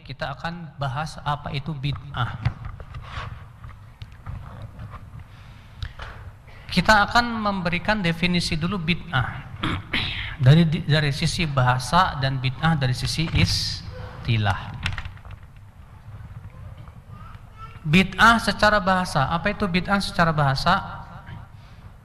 kita akan bahas apa itu bid'ah. Kita akan memberikan definisi dulu bid'ah dari sisi bahasa dan bid'ah dari sisi istilah. Bid'ah secara bahasa, apa itu bid'ah secara bahasa?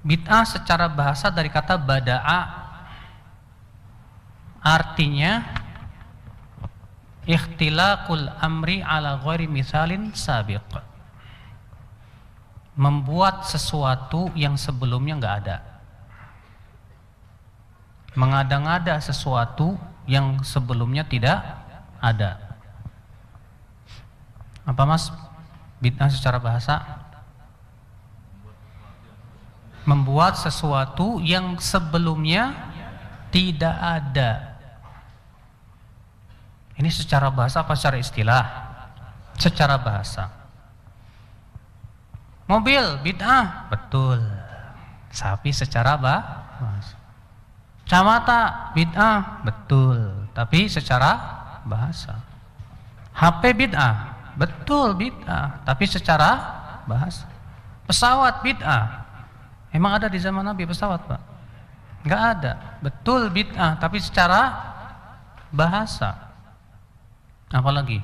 Bid'ah secara bahasa dari kata bada'a, artinya ikhtilaqul amri ala ghairi misalin sabiq, membuat sesuatu yang sebelumnya enggak ada, mengada-ngada sesuatu yang sebelumnya tidak ada. Apa Mas? Bid'ah secara bahasa membuat sesuatu yang sebelumnya tidak ada. Ini secara bahasa apa secara istilah? Secara bahasa. Mobil bid'ah, betul. Sapi secara bahasa. Kacamata bid'ah, betul. Tapi secara bahasa. HP bid'ah, betul bid'ah, tapi secara bahasa. Pesawat bid'ah. Emang ada di zaman Nabi pesawat, Pak? Enggak ada. Betul bid'ah, tapi secara bahasa. Apalagi?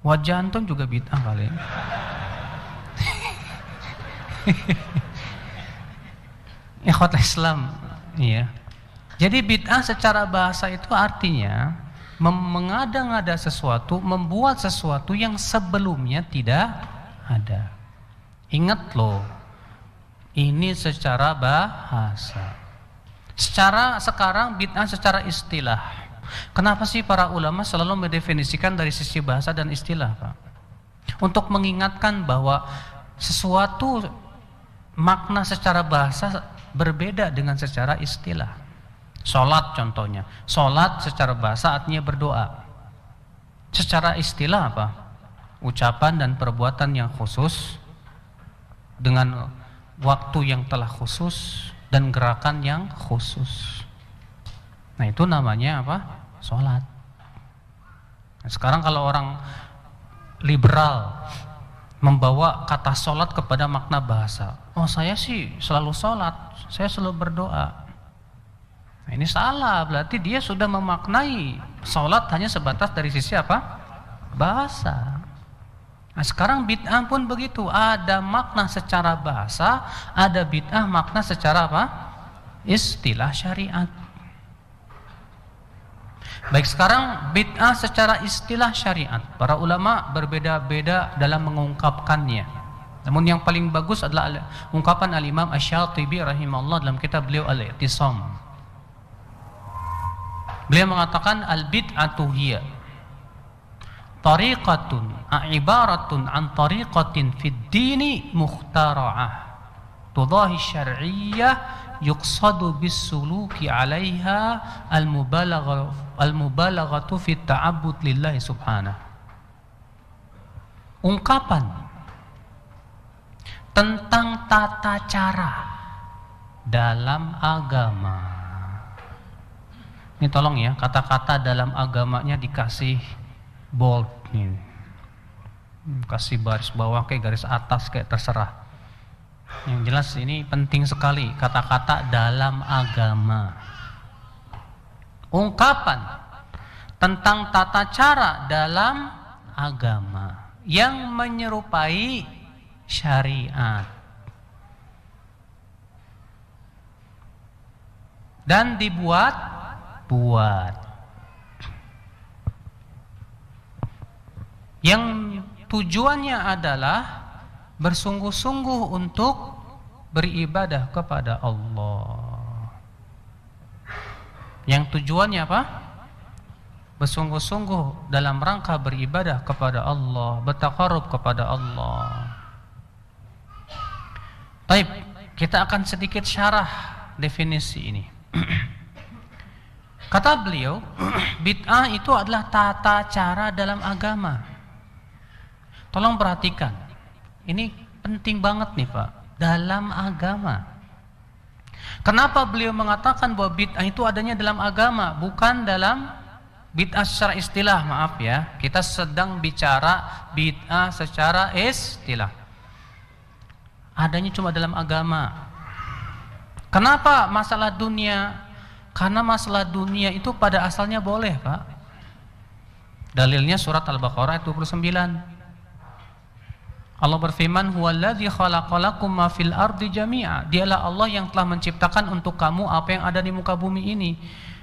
Wajah antum juga bid'ah kali. Ikhwatul Islam, iya. Jadi bid'ah secara bahasa itu artinya mengada-ngada sesuatu, membuat sesuatu yang sebelumnya tidak ada. Ingat loh, ini secara bahasa. Sekarang bid'ah secara istilah. Kenapa sih para ulama selalu mendefinisikan dari sisi bahasa dan istilah, Pak? Untuk mengingatkan bahwa sesuatu makna secara bahasa berbeda dengan secara istilah. Sholat contohnya, sholat secara bahasa artinya berdoa. Secara istilah apa? Ucapan dan perbuatan yang khusus dengan waktu yang telah khusus dan gerakan yang khusus. Nah itu namanya apa? Sholat. Nah, sekarang kalau orang liberal membawa kata sholat kepada makna bahasa, oh saya sih selalu sholat, saya selalu berdoa. Nah, ini salah, berarti dia sudah memaknai sholat hanya sebatas dari sisi apa? Bahasa. Nah, sekarang bid'ah pun begitu, ada makna secara bahasa, ada bid'ah makna secara apa? Istilah syariat. Baik, sekarang bid'ah secara istilah syariat, para ulama berbeda-beda dalam mengungkapkannya. Namun yang paling bagus adalah ungkapan al-Imam Asy-Syatibi rahimahullah dalam kitab beliau Al-I'tisam. Beliau mengatakan al-bid'atu hiya tariqatun ibaratun an tariqatin fid dini mukhtara'ah tudahi syar'iyyah yuqsadu bis suluki 'alaiha al-mubalaghatu fi ta'abbud lillahi subhanahu. Ungkapan tentang tata cara dalam agama. Ini tolong ya, kata-kata dalam agamanya dikasih bold nih. Kasih baris bawah kayak garis atas kayak terserah. Yang jelas ini penting sekali, kata-kata dalam agama. Ungkapan tentang tata cara dalam agama yang menyerupai syariat dan dibuat yang tujuannya adalah bersungguh-sungguh untuk beribadah kepada Allah. Yang tujuannya apa? Bersungguh-sungguh dalam rangka beribadah kepada Allah, bertaqarrub kepada Allah. Baik, kita akan sedikit syarah definisi ini. Kata beliau, bid'ah itu adalah tata cara dalam agama. Tolong perhatikan, ini penting banget nih Pak, dalam agama. Kenapa beliau mengatakan bahwa bid'ah itu adanya dalam agama, bukan dalam Bid'ah secara istilah, maaf ya, kita sedang bicara bid'ah secara istilah. Adanya cuma dalam agama. Kenapa masalah dunia? Karena masalah dunia itu pada asalnya boleh, Pak. Dalilnya surat Al-Baqarah ayat 29. Allah berfirman, "Huwallazi khalaqalakum ma fil ardi jami'a." Dialah Allah yang telah menciptakan untuk kamu apa yang ada di muka bumi ini.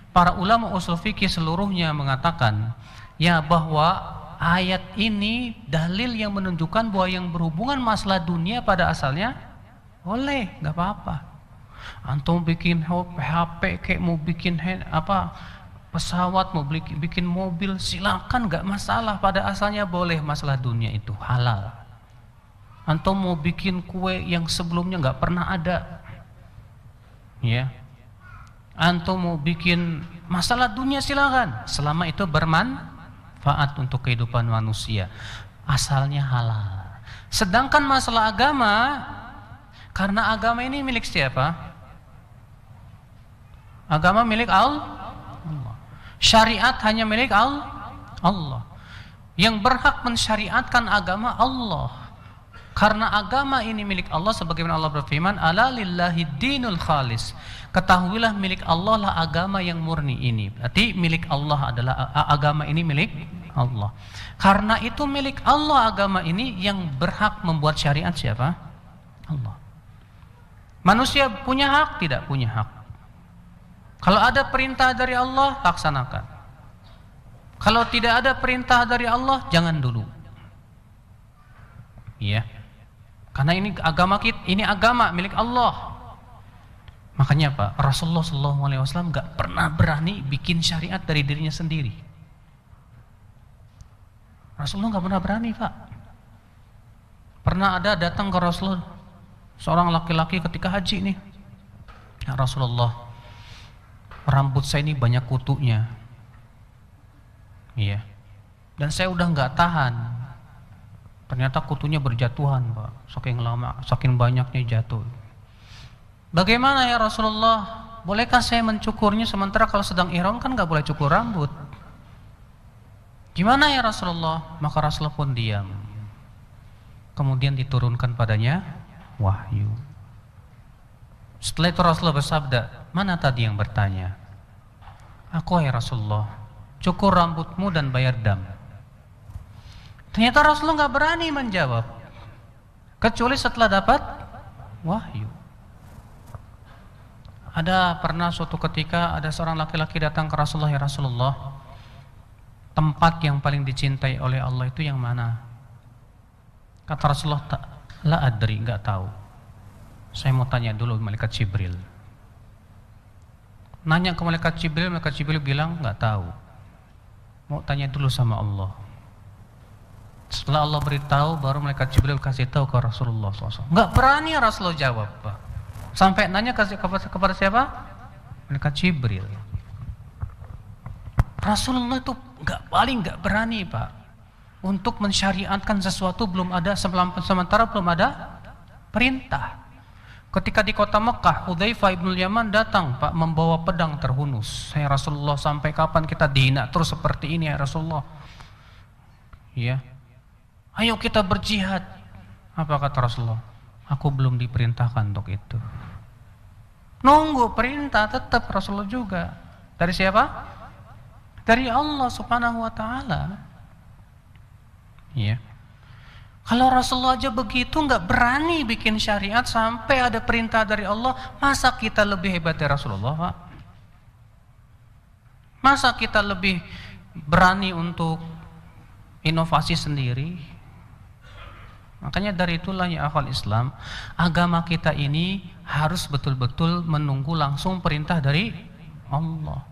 Para ulama usul fikih seluruhnya mengatakan ya bahwa ayat ini dalil yang menunjukkan bahwa yang berhubungan masalah dunia pada asalnya boleh, nggak apa-apa. Antum bikin HP, kayak mau bikin pesawat, mau bikin mobil, silakan, nggak masalah. Pada asalnya boleh, masalah dunia itu halal. Antum mau bikin kue yang sebelumnya nggak pernah ada, ya. Antum mau bikin masalah dunia silakan, selama itu bermanfaat untuk kehidupan manusia, asalnya halal. Sedangkan masalah agama, karena agama ini milik siapa? Agama milik Allah. Syariat hanya milik Allah. Yang berhak mensyariatkan agama Allah. Karena agama ini milik Allah, sebagaimana Allah berfirman, "Ala lillahi dinul khalis." Ketahuilah milik Allah lah agama yang murni ini. Berarti milik Allah adalah agama ini milik Allah. Karena itu milik Allah agama ini, yang berhak membuat syariat siapa? Allah. Manusia punya hak? Tidak punya hak. Kalau ada perintah dari Allah, laksanakan. Kalau tidak ada perintah dari Allah, jangan dulu. Iya. Karena ini agama kita, ini agama milik Allah. Makanya Pak, Rasulullah SAW nggak pernah berani bikin syariat dari dirinya sendiri. Rasulullah nggak pernah berani, Pak. Pernah ada datang ke Rasulullah seorang laki-laki ketika haji nih. Ya Rasulullah, rambut saya ini banyak kutunya. Iya. Dan saya udah nggak tahan. Ternyata kutunya berjatuhan, Pak. Saking lama, saking banyaknya jatuh. Bagaimana ya Rasulullah? Bolehkah saya mencukurnya, sementara kalau sedang ihram kan nggak boleh cukur rambut? Gimana ya Rasulullah? Maka Rasulullah pun diam. Kemudian diturunkan padanya wahyu. Setelah itu Rasulullah bersabda, "Mana tadi yang bertanya?" "Aku ya Rasulullah, cukur rambutmu dan bayar dam." Ternyata Rasulullah nggak berani menjawab, kecuali setelah dapat wahyu. Ada pernah suatu ketika ada seorang laki-laki datang ke Rasulullah, "Ya Rasulullah, tempat yang paling dicintai oleh Allah itu yang mana?" Kata Rasulullah, "La adri, nggak tahu. Saya mau tanya dulu malaikat Jibril." Nanya ke malaikat Jibril bilang nggak tahu. Mau tanya dulu sama Allah. Setelah Allah beritahu, baru malaikat Jibril kasih tahu ke Rasulullah SAW. Nggak berani Rasulullah jawab, Pak. Sampai nanya kepada siapa? Malaikat Jibril. Rasulullah itu paling nggak berani, Pak, untuk mensyariatkan sesuatu belum ada, sementara belum ada perintah. Ketika di kota Mekah, Hudzaifah ibnul Yaman datang, Pak, membawa pedang terhunus. "Saya Rasulullah, sampai kapan kita dihina terus seperti ini ya Rasulullah? Ya, ayo kita berjihad." Apa kata Rasulullah? "Aku belum diperintahkan untuk itu." Nunggu perintah tetap Rasulullah juga. Dari siapa? Dari Allah Subhanahu wa taala. Iya. Kalau Rasulullah aja begitu nggak berani bikin syariat sampai ada perintah dari Allah, masa kita lebih hebat dari Rasulullah, Pak? Masa kita lebih berani untuk inovasi sendiri? Makanya dari itulah ya akhwal Islam, agama kita ini harus betul-betul menunggu langsung perintah dari Allah.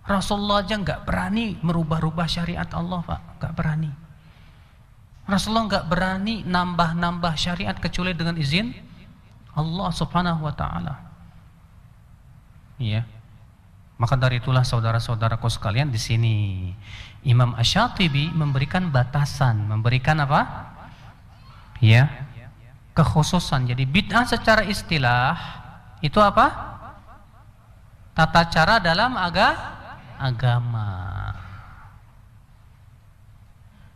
Rasulullah aja nggak berani merubah-rubah syariat Allah, Pak, nggak berani. Rasulullah nggak berani nambah-nambah syariat kecuali dengan izin Allah Subhanahu wa taala. Iya. Maka dari itulah saudara-saudaraku sekalian, di sini Imam Asy-Syatibi memberikan batasan, memberikan apa? Ya, kekhususan. Jadi bid'ah secara istilah itu apa? Tata cara dalam agama.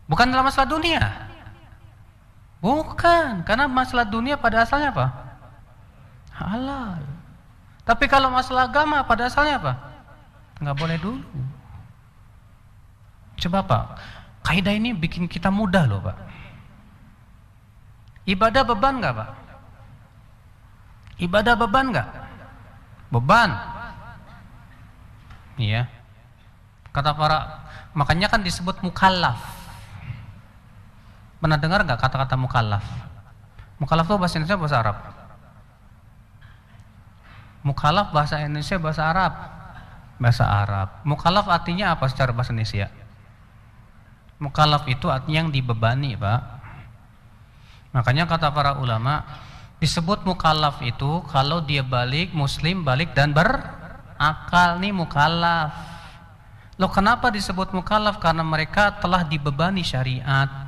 Bukan dalam masalah dunia. Bukan, karena masalah dunia pada asalnya apa? Halal. Tapi kalau masalah agama pada asalnya apa? Nggak boleh dulu. Coba Pak, kaidah ini bikin kita mudah loh Pak. Ibadah beban nggak Pak? Ibadah beban nggak? Beban. Iya. Kata makanya kan disebut mukallaf. Pernah dengar nggak kata-kata mukallaf? Mukallaf itu bahasa Indonesia bahasa Arab. Mukallaf bahasa Indonesia bahasa Arab. Bahasa Arab. Mukallaf artinya apa secara bahasa Indonesia? Mukallaf itu artinya yang dibebani, Pak. Makanya kata para ulama, disebut mukallaf itu kalau dia balik, muslim, balik dan berakal, nih mukallaf. Loh kenapa disebut mukallaf? Karena mereka telah dibebani syariat,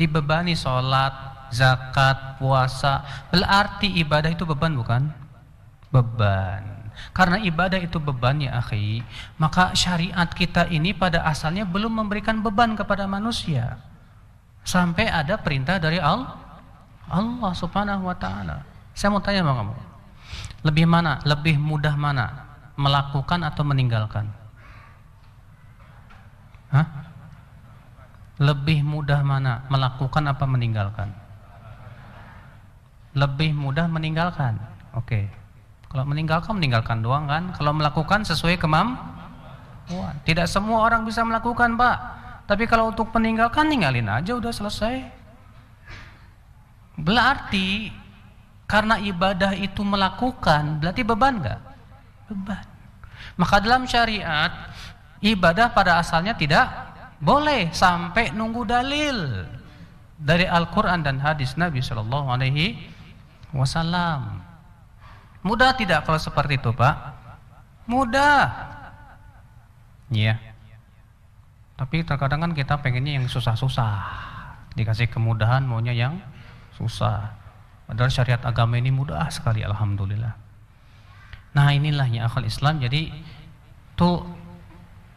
dibebani sholat, zakat, puasa. Berarti ibadah itu beban bukan? Beban. Karena ibadah itu beban ya akhi, maka syariat kita ini pada asalnya belum memberikan beban kepada manusia. Sampai ada perintah dari Allah Subhanahu wa taala. Saya mau tanya sama kamu. Lebih mudah mana? Melakukan atau meninggalkan? Hah? Lebih mudah mana? Melakukan apa meninggalkan? Lebih mudah meninggalkan. Oke. Kalau meninggalkan doang kan. Kalau melakukan sesuai kemampuan. Tidak semua orang bisa melakukan, Pak. Tapi kalau untuk meninggalkan, ninggalin aja udah selesai. Berarti karena ibadah itu melakukan, berarti beban enggak? Beban. Maka dalam syariat ibadah pada asalnya tidak boleh sampai nunggu dalil dari Al-Qur'an dan hadis Nabi sallallahu alaihi wasallam. Mudah tidak kalau seperti itu, Pak? Mudah. Iya. Tapi terkadang kan kita pengennya yang susah-susah. Dikasih kemudahan maunya yang susah. Padahal syariat agama ini mudah sekali, alhamdulillah. Nah, inilah ya akhul Islam. Jadi tuh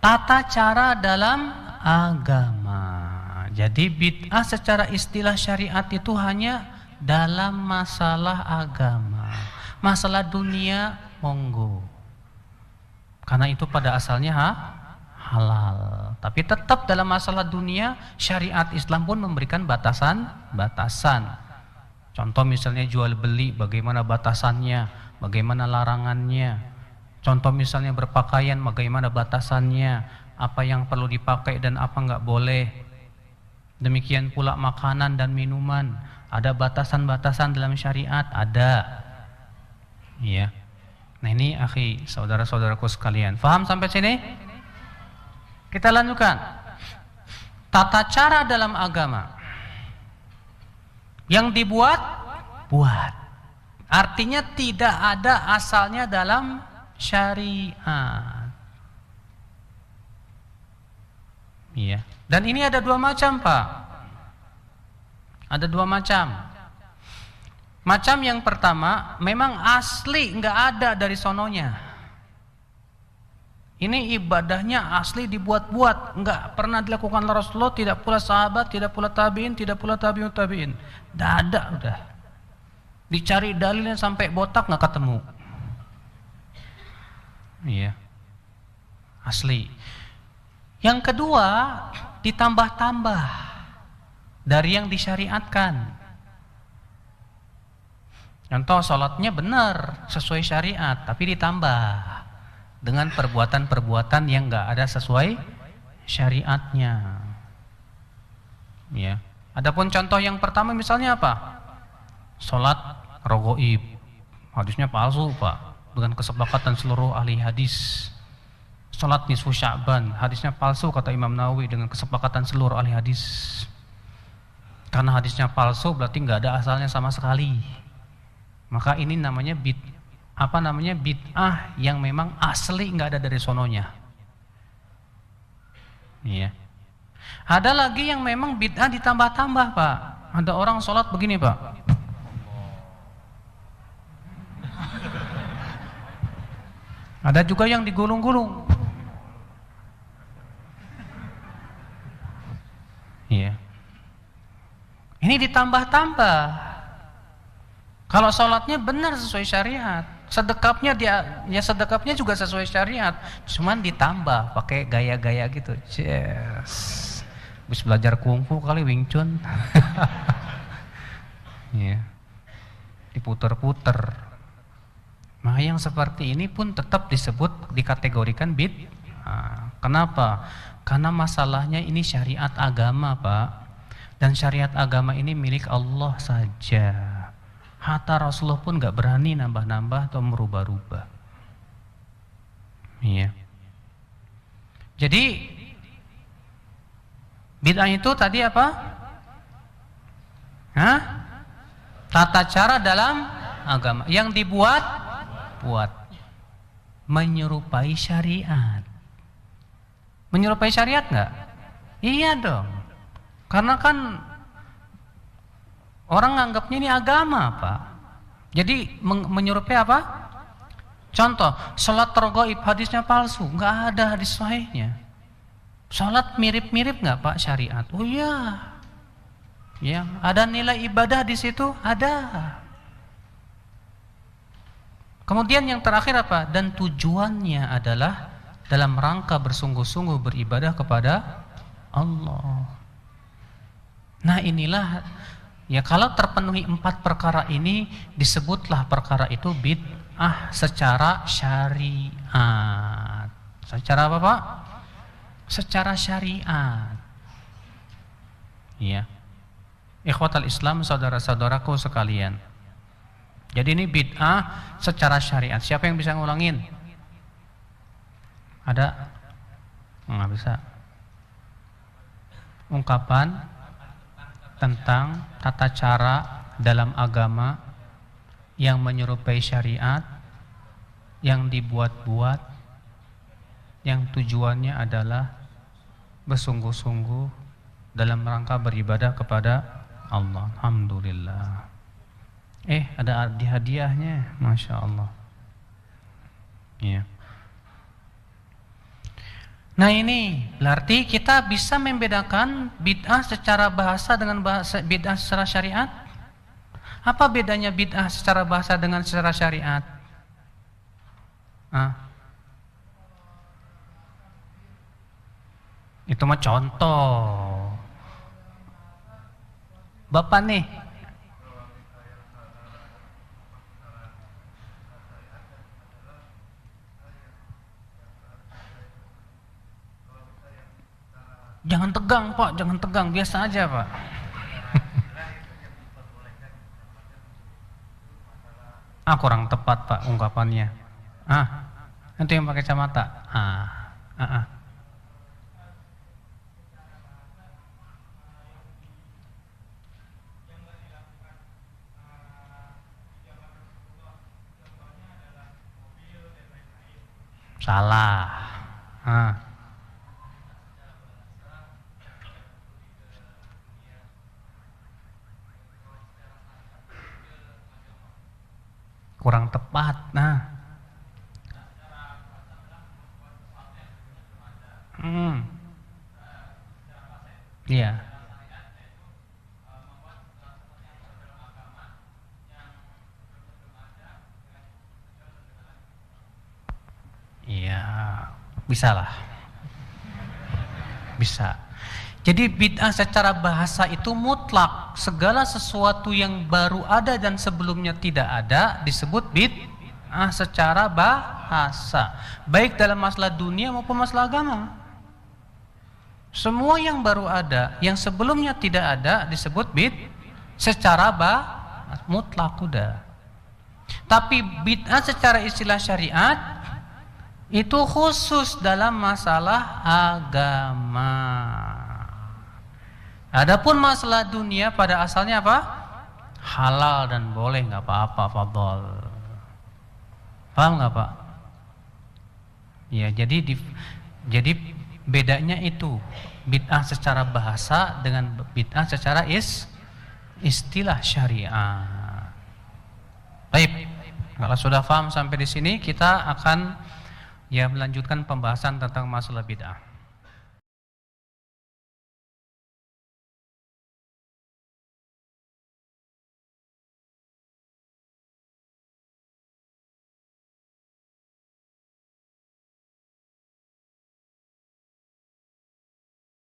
tata cara dalam agama. Jadi bid'ah secara istilah syariat itu hanya dalam masalah agama. Masalah dunia monggo. Karena itu pada asalnya halal. Tapi tetap dalam masalah dunia syariat Islam pun memberikan batasan. Contoh misalnya jual beli, bagaimana batasannya, bagaimana larangannya. Contoh misalnya berpakaian, bagaimana batasannya, apa yang perlu dipakai dan apa enggak boleh. Demikian pula makanan dan minuman, ada batasan-batasan dalam syariat, ada. Iya. Nah ini akhi, saudara-saudaraku sekalian, paham sampai sini? Kita lanjutkan. Tata cara dalam agama yang buat. Artinya tidak ada asalnya dalam syariat. Iya. Dan ini ada dua macam, Pak. Ada dua macam. Macam yang pertama, memang asli nggak ada dari sononya. Ini ibadahnya asli dibuat-buat, nggak pernah dilakukan oleh Rasulullah, tidak pula sahabat, tidak pula tabiin, tidak pula tabi'ut tabiin. Nggak ada udah. Dicari dalilnya sampai botak nggak ketemu. Iya, asli. Yang kedua, ditambah-tambah dari yang disyariatkan. Contoh sholatnya benar sesuai syariat, tapi ditambah dengan perbuatan-perbuatan yang enggak ada sesuai syariatnya. Ya. Adapun contoh yang pertama misalnya apa? Sholat rogoib, hadisnya palsu, Pak, dengan kesepakatan seluruh ahli hadis. Sholat nisfu Sya'ban, hadisnya palsu kata Imam Nawawi dengan kesepakatan seluruh ahli hadis. Karena hadisnya palsu berarti enggak ada asalnya sama sekali. Maka ini namanya bid'ah yang memang asli nggak ada dari sononya. Iya. Ada lagi yang memang bid'ah ditambah-tambah, Pak. Ada orang sholat begini, Pak. Ada juga yang digulung-gulung. Iya. Ini ditambah-tambah. Kalau sholatnya benar sesuai syariat, sedekapnya sedekapnya juga sesuai syariat, cuman ditambah pakai gaya-gaya gitu. Yes. Habis belajar kungfu kali Wing Chun. Iya. Diputer-puter. Nah, yang seperti ini pun tetap dikategorikan bid'ah. Kenapa? Karena masalahnya ini syariat agama, Pak. Dan syariat agama ini milik Allah saja. Hatta Rasulullah pun gak berani nambah-nambah atau merubah-rubah. Iya. Jadi bid'ah itu tadi apa? Hah? Tata cara dalam agama yang dibuat menyerupai syariat. Menyerupai syariat nggak? Iya dong. Karena kan orang nganggapnya ini agama, Pak. Jadi menyerupai apa? Contoh, sholat tergoib hadisnya palsu, nggak ada hadis sahihnya. Sholat mirip-mirip nggak, Pak, syariat? Oh iya. Ya, ada nilai ibadah di situ, ada. Kemudian yang terakhir apa? Dan tujuannya adalah dalam rangka bersungguh-sungguh beribadah kepada Allah. Nah, inilah ya, kalau terpenuhi 4 perkara ini disebutlah perkara itu bid'ah secara syariat. Secara apa, Pak? Secara syariat. Iya. Ikhwatal Islam, saudara-saudaraku sekalian. Jadi ini bid'ah secara syariat. Siapa yang bisa ngulangin? Ada? Nggak bisa. Ungkapan tentang tata cara dalam agama yang menyerupai syariat, yang dibuat-buat, yang tujuannya adalah bersungguh-sungguh dalam rangka beribadah kepada Allah. Alhamdulillah. Ada hadiahnya, Masya Allah. Ya. Nah, ini berarti kita bisa membedakan bid'ah secara bahasa dengan bid'ah secara syariat. Apa bedanya bid'ah secara bahasa dengan secara syariat? Itu mah contoh. Bapak nih, jangan tegang, Pak, jangan tegang, biasa aja, Pak. Kurang tepat, Pak, ungkapannya. Itu yang pakai kacamata. Salah. Kurang tepat. Iya. Iya, bisa lah. Bisa. Jadi bid'ah secara bahasa itu mutlak. Segala sesuatu yang baru ada dan sebelumnya tidak ada disebut bid'ah secara bahasa. Baik dalam masalah dunia maupun masalah agama. Semua yang baru ada, yang sebelumnya tidak ada disebut bid'ah secara mutlak udah. Tapi bid'ah secara istilah syariat itu khusus dalam masalah agama. Adapun masalah dunia pada asalnya apa? Halal dan boleh, nggak apa-apa, fadhol. Paham nggak, Pak? Ya, jadi bedanya itu bid'ah secara bahasa dengan bid'ah secara istilah syariah. Baik, kalau sudah paham sampai di sini, kita akan melanjutkan pembahasan tentang masalah bid'ah.